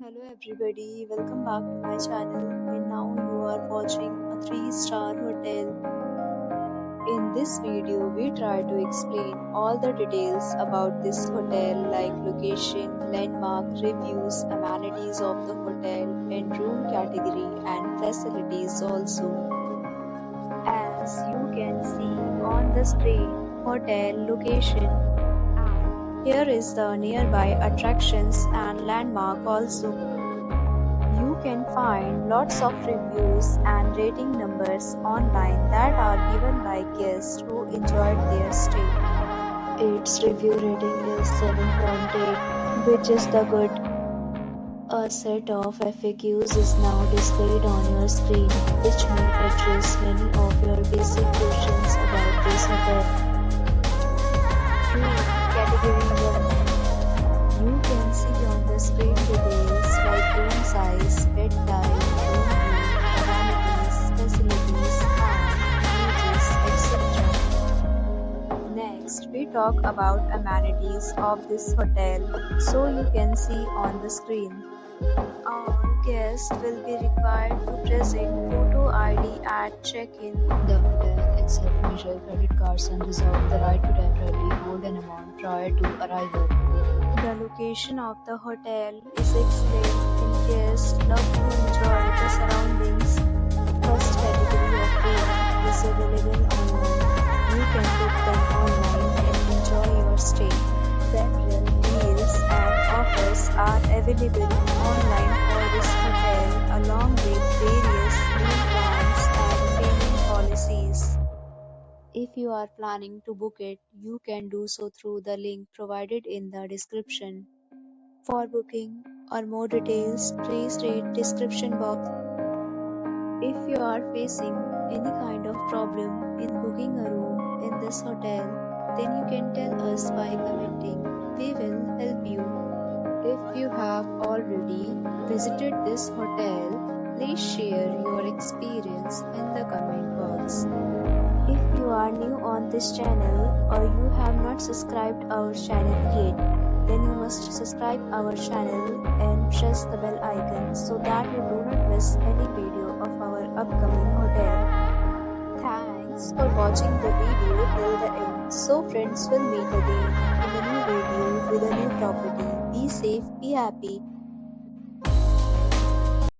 Hello everybody, welcome back to my channel and now you are watching a 3-star hotel. In this video, we try to explain all the details about this hotel like location, landmark, reviews, amenities of the hotel and room category and facilities also. As you can see on the screen, hotel location. Here is the nearby attractions and landmark also. You can find lots of reviews and rating numbers online that are given by guests who enjoyed their stay. Its review rating is 7.8, which is the good. A set of FAQs is now displayed on your screen, which may address many of your basic questions about this hotel. Category 1. You can see on the screen details like room size, bed type, room view, amenities, facilities, and uses, etc. Next, we talk about amenities of this hotel, so you can see on the screen. All guests will be required to present photo ID at check-in. The hotel accepts major credit cards and reserves the right to temporarily hold an amount prior to arrival. The location of the hotel is excellent and guests love to enjoy the surroundings. First category of room is available online. You can book them online and enjoy your stay. Several deals and offers are available online for this hotel along with various meal plans and payment policies. If you are planning to book it, you can do so through the link provided in the description. For booking or more details, please read description box. If you are facing any kind of problem in booking a room in this hotel, then you can tell us by commenting. We will help you. If you have already visited this hotel, please share your experience in the comment box. If you are new on this channel or you have not subscribed our channel yet, then you must subscribe our channel and press the bell icon so that you do not miss any video of our upcoming hotel. Thanks for watching the video till the end. So friends, will meet again in a new video with a new property. Be safe, be happy.